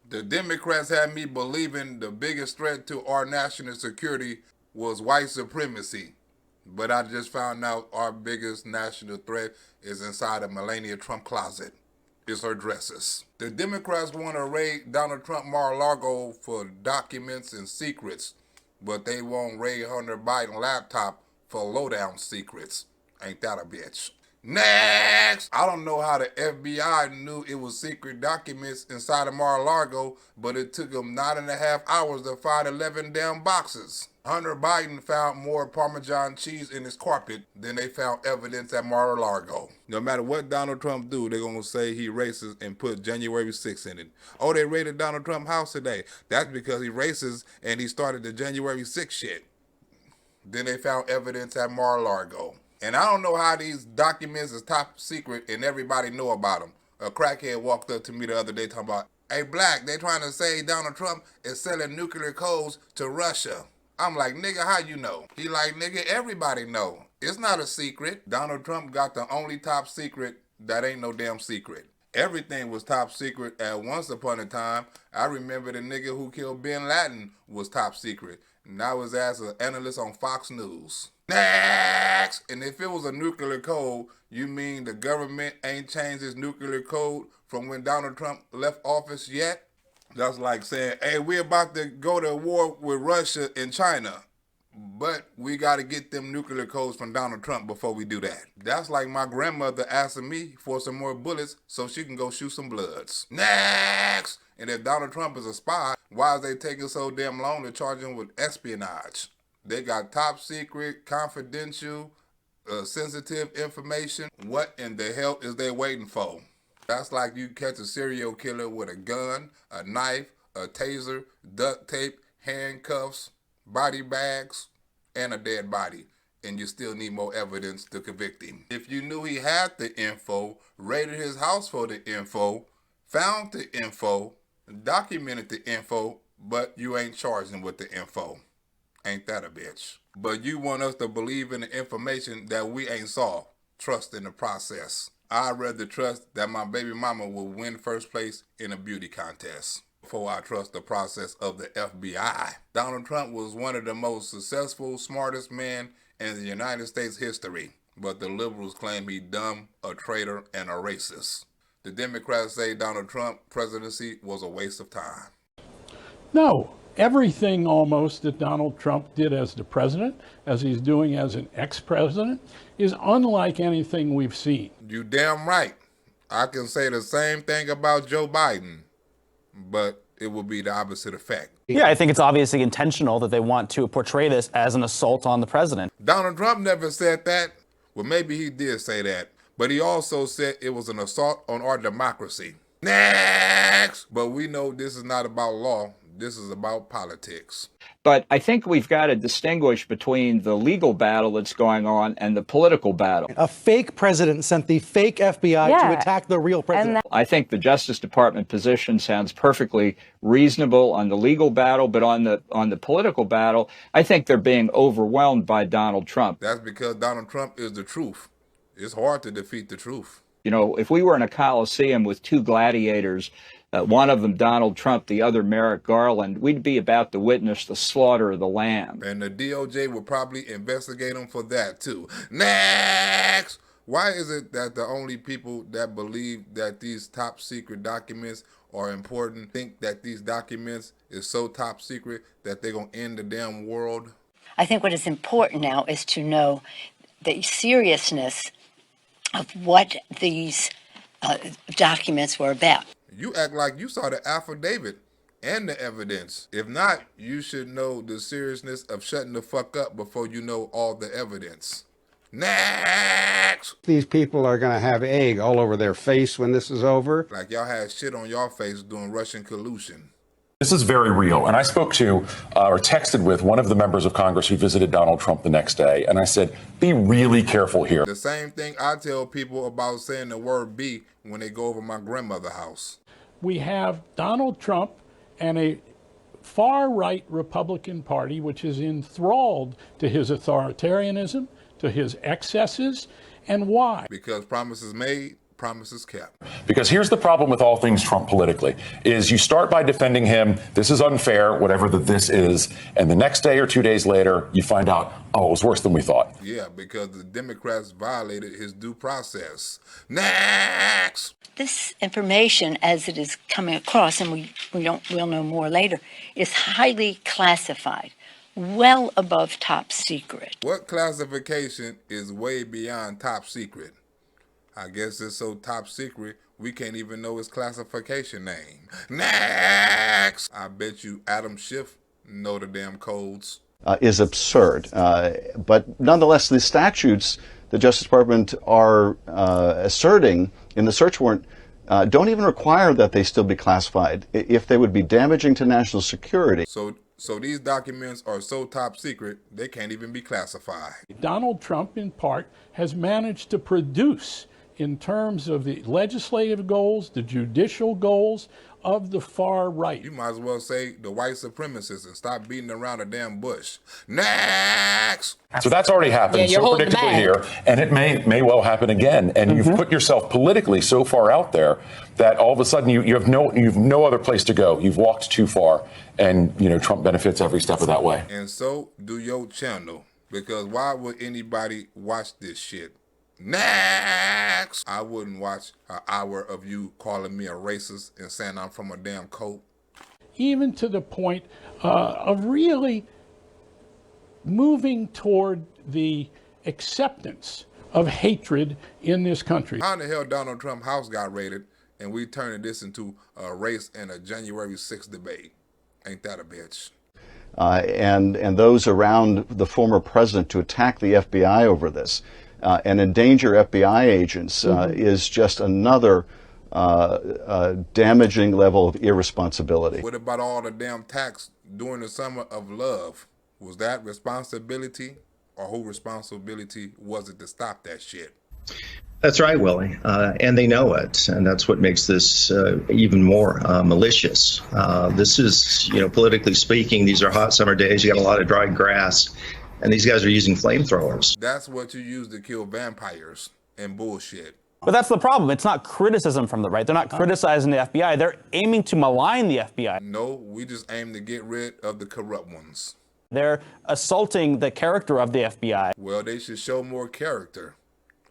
The Democrats had me believing the biggest threat to our national security was white supremacy. But I just found out our biggest national threat is inside a Melania Trump closet. It's her dresses. The Democrats want to raid Donald Trump Mar-A-Lago for documents and secrets, but they won't raid Hunter Biden laptop for lowdown secrets. Ain't that a bitch? Next! I don't know how the FBI knew it was secret documents inside of Mar-a-Lago, but it took them 9.5 hours to find 11 damn boxes. Hunter Biden found more Parmesan cheese in his carpet than they found evidence at Mar-a-Lago. No matter what Donald Trump do, they're going to say he racist and put January 6th in it. Oh, they raided Donald Trump's house today. That's because he racist and he started the January 6th shit. Then they found evidence at Mar-a-Lago. And I don't know how these documents is top secret and everybody know about them. A crackhead walked up to me the other day talking about, hey, Black, they trying to say Donald Trump is selling nuclear codes to Russia. I'm like, nigga, how you know? He like, nigga, everybody know. It's not a secret. Donald Trump got the only top secret that ain't no damn secret. Everything was top secret at once upon a time. I remember the nigga who killed Bin Laden was top secret. And I was as an analyst on Fox News. Next! And if it was a nuclear code, you mean the government ain't changed its nuclear code from when Donald Trump left office yet? That's like saying, hey, we're about to go to war with Russia and China, but we got to get them nuclear codes from Donald Trump before we do that. That's like my grandmother asking me for some more bullets so she can go shoot some bloods. Next! And if Donald Trump is a spy, why is they taking so damn long to charge him with espionage? They got top secret, confidential, sensitive information. What in the hell is they waiting for? That's like you catch a serial killer with a gun, a knife, a taser, duct tape, handcuffs, body bags, and a dead body, and you still need more evidence to convict him. If you knew he had the info, raided his house for the info, found the info, documented the info, but you ain't charged him with the info. Ain't that a bitch? But you want us to believe in the information that we ain't saw. Trust in the process. I'd rather trust that my baby mama will win first place in a beauty contest before I trust the process of the FBI. Donald Trump was one of the most successful, smartest men in the United States history, but the liberals claim he dumb, a traitor, and a racist. The Democrats say Donald Trump's presidency was a waste of time. No. Everything almost that Donald Trump did as the president, as he's doing as an ex-president, is unlike anything we've seen. You damn right. I can say the same thing about Joe Biden, but it will be the opposite effect. Yeah, I think it's obviously intentional that they want to portray this as an assault on the president. Donald Trump never said that. Well, maybe he did say that, but he also said it was an assault on our democracy. Next! But we know this is not about law. This is about politics. But I think we've got to distinguish between the legal battle that's going on and the political battle. A fake president sent the fake FBI to attack the real president. I think the Justice Department position sounds perfectly reasonable on the legal battle, but on the political battle, I think they're being overwhelmed by Donald Trump. That's because Donald Trump is the truth. It's hard to defeat the truth. You know, if we were in a Coliseum with two gladiators, one of them Donald Trump, the other Merrick Garland, we'd be about to witness the slaughter of the lamb. And the DOJ will probably investigate them for that too. Next! Why is it that the only people that believe that these top secret documents are important think that these documents is so top secret that they're going to end the damn world? I think what is important now is to know the seriousness of what these documents were about. You act like you saw the affidavit and the evidence. If not, you should know the seriousness of shutting the fuck up before you know all the evidence. Next! These people are going to have egg all over their face when this is over. Like y'all had shit on y'all face doing Russian collusion. This is very real. And I spoke to or texted with one of the members of Congress who visited Donald Trump the next day. And I said, be really careful here. The same thing I tell people about saying the word "be" when they go over my grandmother's house. We have Donald Trump and a far-right Republican Party which is enthralled to his authoritarianism, to his excesses. And why? Because promises made, promises kept. Because here's the problem with all things Trump politically, is you start by defending him, this is unfair, whatever this is, and the next day or 2 days later, you find out, oh, it was worse than we thought. Yeah, because the Democrats violated his due process. Next! This information, as it is coming across, and we'll know more later, is highly classified, well above top secret. What classification is way beyond top secret? I guess it's so top secret, we can't even know his classification name. Next! I bet you Adam Schiff know the damn codes. Is absurd. But nonetheless, the statutes the Justice Department are asserting in the search warrant don't even require that they still be classified if they would be damaging to national security. So these documents are so top secret, they can't even be classified. Donald Trump, in part, has managed to produce, in terms of the legislative goals, the judicial goals of the far right. You might as well say the white supremacists and stop beating around the damn bush. Next! So that's already happened so predictably here, and it may well happen again. And you've put yourself politically so far out there that all of a sudden you've no other place to go. You've walked too far, and Trump benefits every step of that way. And so do your channel, because why would anybody watch this shit? Next! I wouldn't watch an hour of you calling me a racist and saying I'm from a damn coat. Even to the point of really moving toward the acceptance of hatred in this country. How in the hell Donald Trump's house got raided and we turning this into a race and a January 6th debate? Ain't that a bitch? And those around the former president to attack the FBI over this and endanger FBI agents is just another damaging level of irresponsibility. What about all the damn attacks during the summer of love? Was that responsibility, or whose responsibility was it to stop that shit? That's right, Willie, and they know it, and that's what makes this even more malicious. This is, politically speaking, these are hot summer days. You got a lot of dry grass, and these guys are using flamethrowers. That's what you use to kill vampires and bullshit. But that's the problem. It's not criticism from the right. They're not criticizing the FBI. They're aiming to malign the FBI. No, we just aim to get rid of the corrupt ones. They're assaulting the character of the FBI. Well, they should show more character,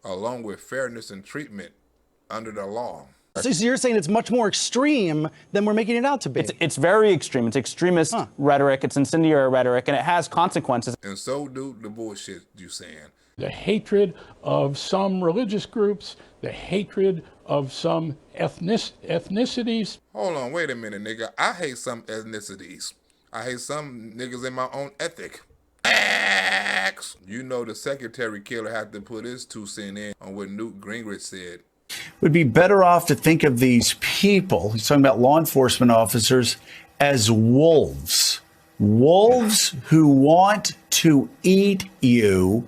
along with fairness and treatment under the law. So you're saying it's much more extreme than we're making it out to be? It's very extreme. It's extremist rhetoric. It's incendiary rhetoric, and it has consequences. And so do the bullshit you saying. The hatred of some religious groups, the hatred of some ethnicities. Hold on, wait a minute, nigga. I hate some ethnicities. I hate some niggas in my own ethic. You know the secretary killer had to put his 2 cents in on what Newt Gingrich said. Would be better off to think of these people, he's talking about law enforcement officers, as wolves. Wolves who want to eat you.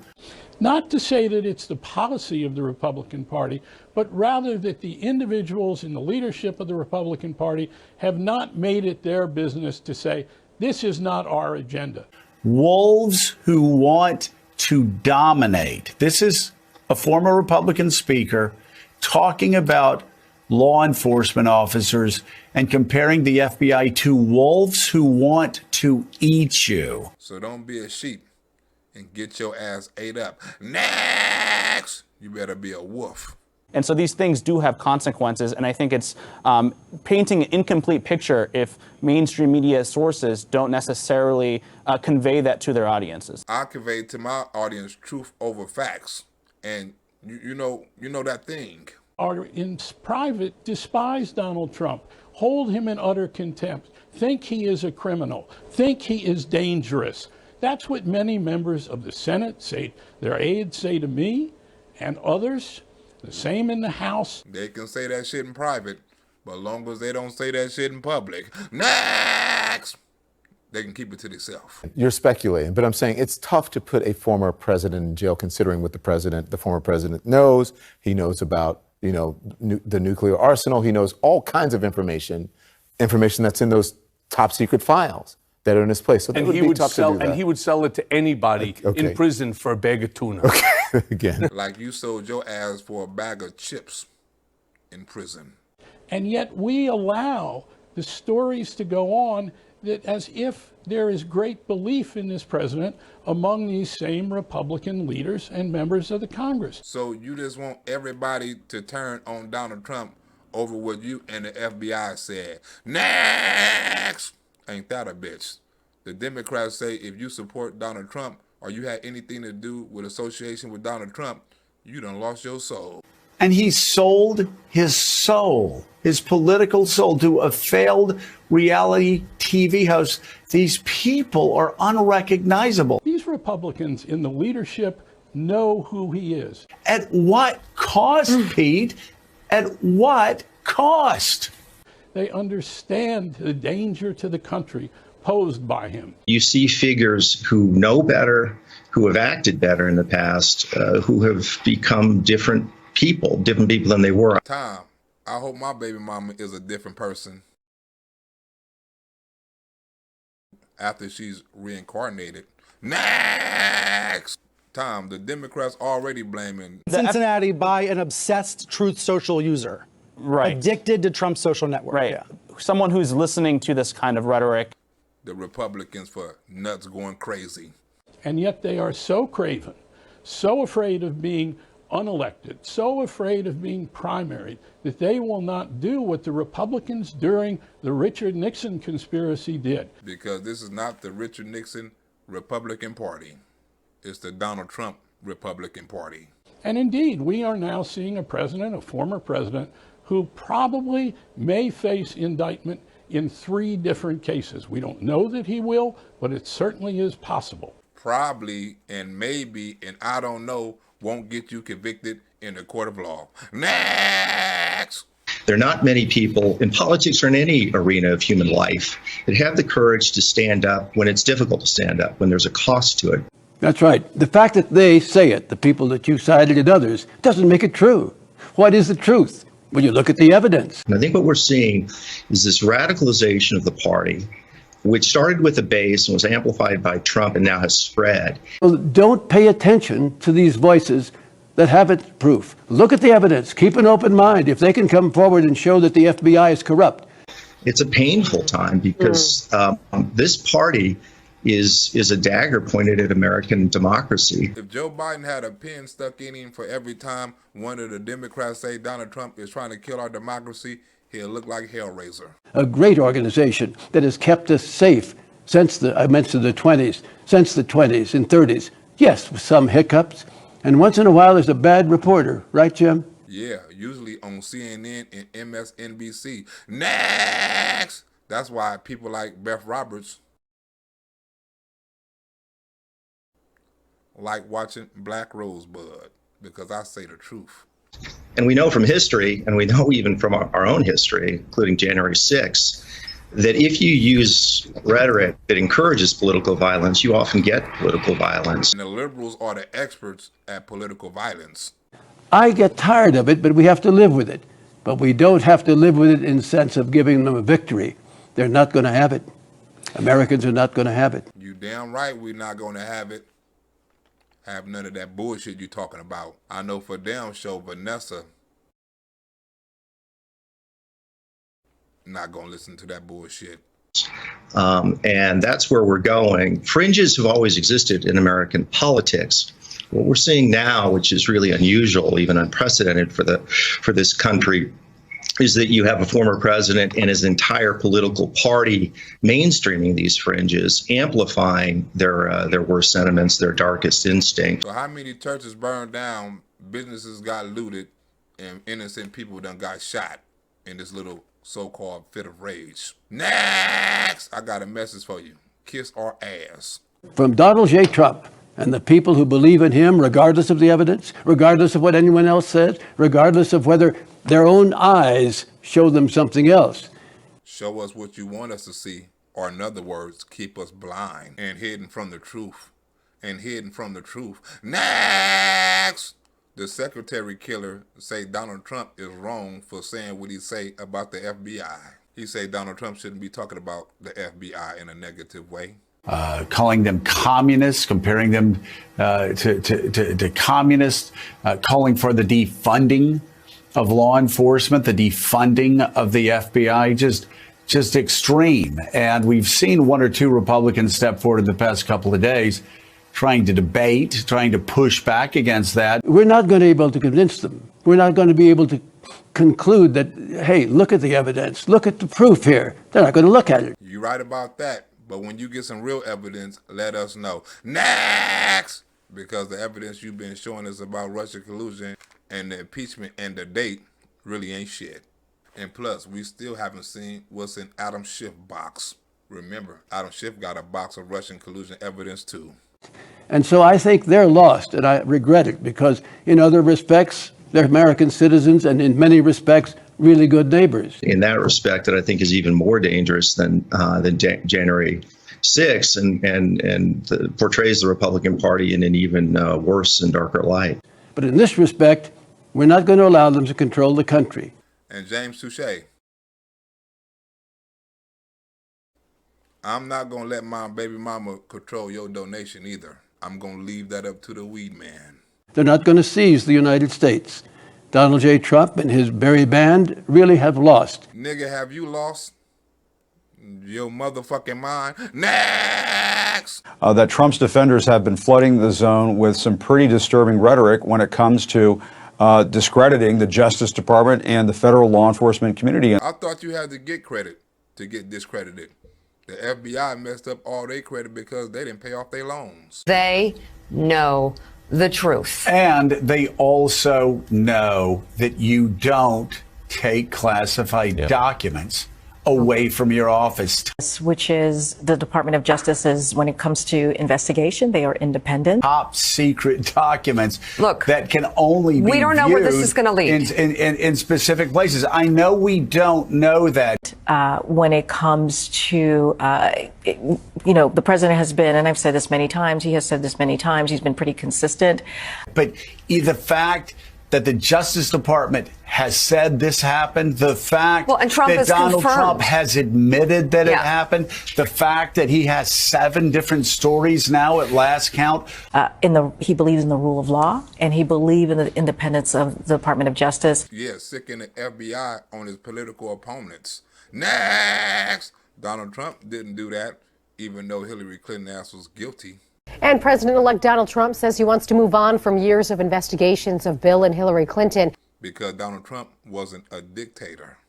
Not to say that it's the policy of the Republican Party, but rather that the individuals in the leadership of the Republican Party have not made it their business to say, this is not our agenda. Wolves who want to dominate. This is a former Republican speaker talking about law enforcement officers and comparing the FBI to wolves who want to eat you. So don't be a sheep and get your ass ate up. Next! You better be a wolf. And so these things do have consequences, and I think it's painting an incomplete picture if mainstream media sources don't necessarily convey that to their audiences. I convey to my audience truth over facts, and you know that thing. Are in private despise Donald Trump, hold him in utter contempt, think he is a criminal, think he is dangerous. That's what many members of the Senate say, their aides say to me and others. The same in the House. They can say that shit in private, but as long as they don't say that shit in public, next, they can keep it to themselves. You're speculating, but I'm saying it's tough to put a former president in jail considering what the former president knows. He knows about, the nuclear arsenal. He knows all kinds of information that's in those top secret files that are in his place. So that would be tough to do that. And he would sell it to anybody in prison for a bag of tuna. Okay, again. Like you sold your ass for a bag of chips. in prison. And yet we allow the stories to go on that as if there is great belief in this president among these same Republican leaders and members of the Congress. So you just want everybody to turn on Donald Trump over what you and the FBI said. Next! Ain't that a bitch? The Democrats say if you support Donald Trump or you had anything to do with association with Donald Trump, you done lost your soul. And he sold his soul, his political soul, to a failed reality TV host. These people are unrecognizable. These Republicans in the leadership know who he is. At what cost, Pete? At what cost? They understand the danger to the country posed by him. You see figures who know better, who have acted better in the past, who have become different people than they were. Tom, I hope my baby mama is a different person after she's reincarnated. Next! Tom, the Democrats already blaming Cincinnati by an obsessed Truth Social user. Right. Addicted to Trump's social network. Right. Yeah. Someone who's listening to this kind of rhetoric. the Republicans for nuts going crazy. And yet they are so craven, so afraid of being unelected, so afraid of being primaried, that they will not do what the Republicans during the Richard Nixon conspiracy did. Because this is not the Richard Nixon Republican Party. It's the Donald Trump Republican Party. And indeed, we are now seeing a president, a former president, who probably may face indictment in 3 different cases. We don't know that he will, but it certainly is possible. Probably and maybe and I don't know won't get you convicted in a court of law. Next! There are not many people in politics or in any arena of human life that have the courage to stand up when it's difficult to stand up, when there's a cost to it. That's right. The fact that they say it, the people that you cited and others, doesn't make it true. What is the truth? When you look at the evidence. And I think what we're seeing is this radicalization of the party, which started with the base and was amplified by Trump and now has spread. Well, don't pay attention to these voices that haven't proof. Look at the evidence. Keep an open mind. If they can come forward and show that the FBI is corrupt. It's a painful time because this party is a dagger pointed at American democracy. If Joe Biden had a pin stuck in him for every time one of the Democrats say Donald Trump is trying to kill our democracy, he'll look like Hellraiser. A great organization that has kept us safe since I mentioned the 20s, since the 20s and 30s. Yes, with some hiccups. And once in a while there's a bad reporter, right, Jim? Yeah, usually on CNN and MSNBC. Next! That's why people like Beth Roberts like watching Black Rosebud, because I say the truth. And we know from history, and we know even from our own history, including January 6th, that if you use rhetoric that encourages political violence, you often get political violence. And the liberals are the experts at political violence. I get tired of it, but we have to live with it. But we don't have to live with it in the sense of giving them a victory. They're not going to have it. Americans are not going to have it. You damn right we're not going to have it. Have none of that bullshit you talking about. I know for damn sure Vanessa not going to listen to that bullshit. And that's where we're going. Fringes have always existed in American politics. What we're seeing now, which is really unusual, even unprecedented for this country, is that you have a former president and his entire political party mainstreaming these fringes, amplifying their worst sentiments, their darkest instincts. So how many churches burned down, businesses got looted, and innocent people done got shot in this little so-called fit of rage? Next! I got a message for you. Kiss our ass. From Donald J. Trump and the people who believe in him, regardless of the evidence, regardless of what anyone else says, regardless of whether their own eyes show them something else. Show us what you want us to see, or in other words, keep us blind and hidden from the truth. And hidden from the truth. Next! The secretary killer say Donald Trump is wrong for saying what he say about the FBI. He say Donald Trump shouldn't be talking about the FBI in a negative way. Calling them communists, comparing them to communists, calling for the defunding of law enforcement, the defunding of the FBI, just extreme. And we've seen one or two Republicans step forward in the past couple of days trying to debate, trying to push back against that. We're not going to be able to convince them. We're not going to be able to conclude that, hey, look at the evidence, look at the proof here. They're not going to look at it. You're right about that. But when you get some real evidence, let us know. Next! Because the evidence you've been showing us about Russian collusion and the impeachment and the date really ain't shit. And plus, we still haven't seen what's in Adam Schiff's box. Remember, Adam Schiff got a box of Russian collusion evidence too. And so I think they're lost, and I regret it, because in other respects, they're American citizens, and in many respects, really good neighbors. In that respect, that I think is even more dangerous than January 6th and portrays the Republican Party in an even worse and darker light. But in this respect, we're not going to allow them to control the country. And James Touche, I'm not going to let my baby mama control your donation either. I'm going to leave that up to the weed man. They're not going to seize the United States. Donald J. Trump and his merry band really have lost. Nigga, have you lost your motherfucking mind? Next! That Trump's defenders have been flooding the zone with some pretty disturbing rhetoric when it comes to discrediting the Justice Department and the federal law enforcement community. I thought you had to get credit to get discredited. The FBI messed up all their credit because they didn't pay off their loans. They know the truth. And they also know that you don't take classified documents away from your office. Which is the Department of Justice's, when it comes to investigation, they are independent. Top secret documents Look, that can only be we don't know where this is going to lead. In specific places. I know we don't know that. When it comes to, the president has been, and I've said this many times, he has said this many times, he's been pretty consistent. But the fact that the Justice Department has said this happened, the fact that Donald Trump has admitted that it happened, the fact that he has 7 different stories now at last count. He believes in the rule of law, and he believes in the independence of the Department of Justice. Yeah, sicking the FBI on his political opponents. Next! Donald Trump didn't do that, even though Hillary Clinton ass was guilty. And President-elect Donald Trump says he wants to move on from years of investigations of Bill and Hillary Clinton. Because Donald Trump wasn't a dictator.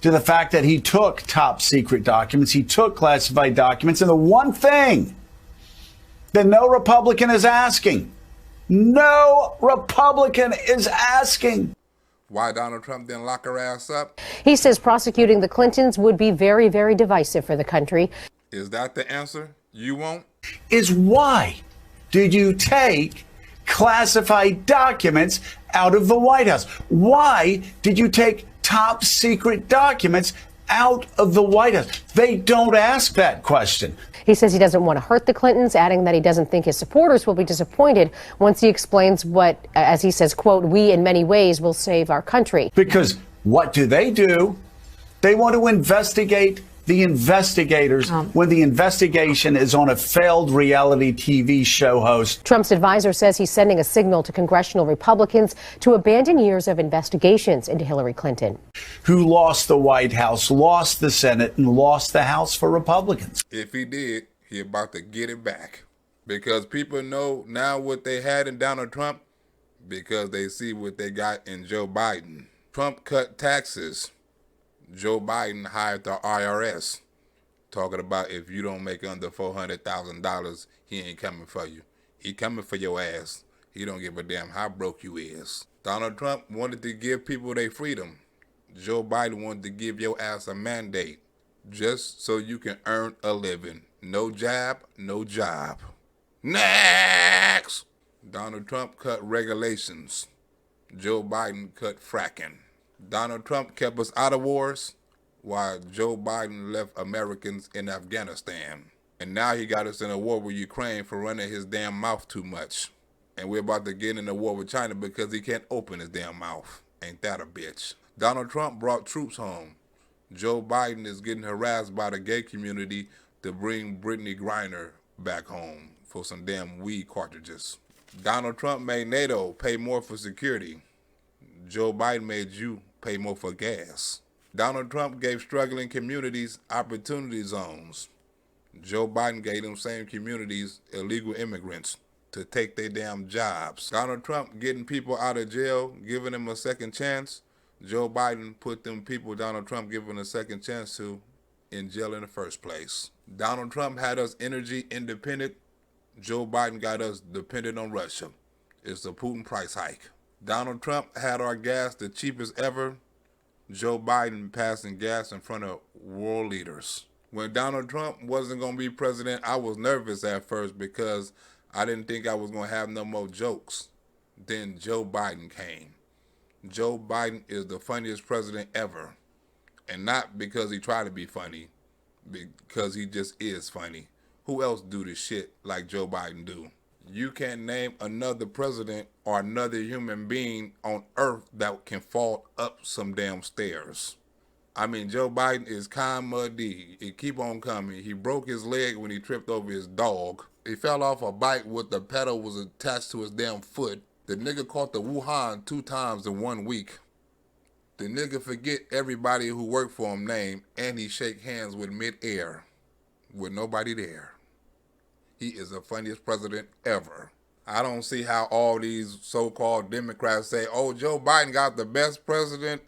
To the fact that he took top secret documents, he took classified documents, and the one thing that no Republican is asking, why Donald Trump didn't lock her ass up? He says prosecuting the Clintons would be very, very divisive for the country. Is that the answer? You won't? Is why did you take classified documents out of the White House? Why did you take top secret documents out of the White House? They don't ask that question. He says he doesn't want to hurt the Clintons, adding that he doesn't think his supporters will be disappointed once he explains what, as he says, quote, we in many ways will save our country. Because what do? They want to investigate the investigators when the investigation is on a failed reality TV show host. Trump's advisor says he's sending a signal to congressional Republicans to abandon years of investigations into Hillary Clinton, who lost the White House, lost the Senate, and lost the House for Republicans. If he did, he about to get it back. Because people know now what they had in Donald Trump because they see what they got in Joe Biden. Trump cut taxes. Joe Biden hired the IRS, talking about if you don't make under $400,000, he ain't coming for you. He coming for your ass. He don't give a damn how broke you is. Donald Trump wanted to give people their freedom. Joe Biden wanted to give your ass a mandate just so you can earn a living. No jab, no job. Next! Donald Trump cut regulations. Joe Biden cut fracking. Donald Trump kept us out of wars while Joe Biden left Americans in Afghanistan. And now he got us in a war with Ukraine for running his damn mouth too much. And we're about to get in a war with China because he can't open his damn mouth. Ain't that a bitch? Donald Trump brought troops home. Joe Biden is getting harassed by the gay community to bring Brittany Griner back home for some damn weed cartridges. Donald Trump made NATO pay more for security. Joe Biden made you pay more for gas. Donald Trump gave struggling communities opportunity zones. Joe Biden gave them same communities illegal immigrants to take their damn jobs. Donald Trump getting people out of jail, giving them a second chance. Joe Biden put them people Donald Trump giving a second chance to in jail in the first place. Donald Trump had us energy independent. Joe Biden got us dependent on Russia. It's a Putin price hike. Donald Trump had our gas the cheapest ever. Joe Biden passing gas in front of world leaders. When Donald Trump wasn't going to be president, I was nervous at first because I didn't think I was going to have no more jokes. Then Joe Biden came. Joe Biden is the funniest president ever. And not because he tried to be funny, because he just is funny. Who else do this shit like Joe Biden do? You can't name another president or another human being on earth that can fall up some damn stairs. I mean, Joe Biden is comedy. He keep on coming. He broke his leg when he tripped over his dog. He fell off a bike with the pedal was attached to his damn foot. The nigga caught the Wuhan 2 times in 1 week. The nigga forget everybody who worked for him name, and he shake hands with mid-air with nobody there. He is the funniest president ever. I don't see how all these so-called Democrats say, oh, Joe Biden got the best president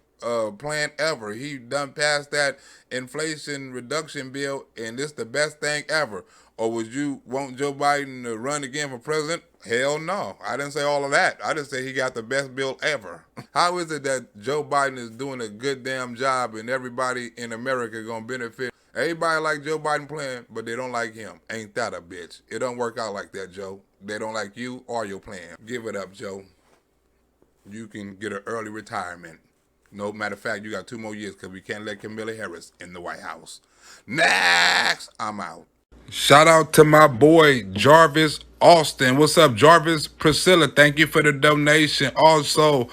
plan ever. He done passed that inflation reduction bill, and this the best thing ever. Or would you want Joe Biden to run again for president? Hell no. I didn't say all of that. I just say he got the best bill ever. How is it that Joe Biden is doing a good damn job and everybody in America gonna benefit? Everybody like Joe Biden plan, but they don't like him. Ain't that a bitch? It don't work out like that, Joe. They don't like you or your plan. Give it up, Joe. You can get an early retirement. No, matter of fact, you got 2 more years because we can't let Kamala Harris in the White House. Next, I'm out. Shout out to my boy, Jarvis Austin. What's up, Jarvis? Priscilla, thank you for the donation. Also,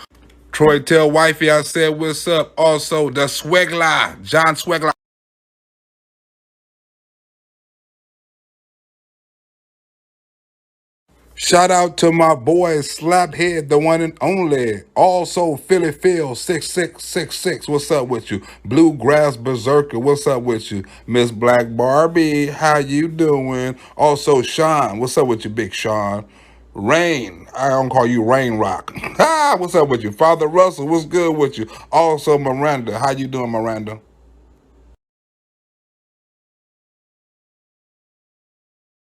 Troy, tell wifey I said what's up. Also, the Swegla, John Swegla. Shout out to my boy Slaphead, the one and only. Also Philly Phil 6666. What's up with you? Bluegrass Berserker. What's up with you? Miss Black Barbie. How you doing? Also Sean. What's up with you, Big Sean? Rain. I don't call you Rain Rock. What's up with you? Father Russell. What's good with you? Also Miranda. How you doing, Miranda?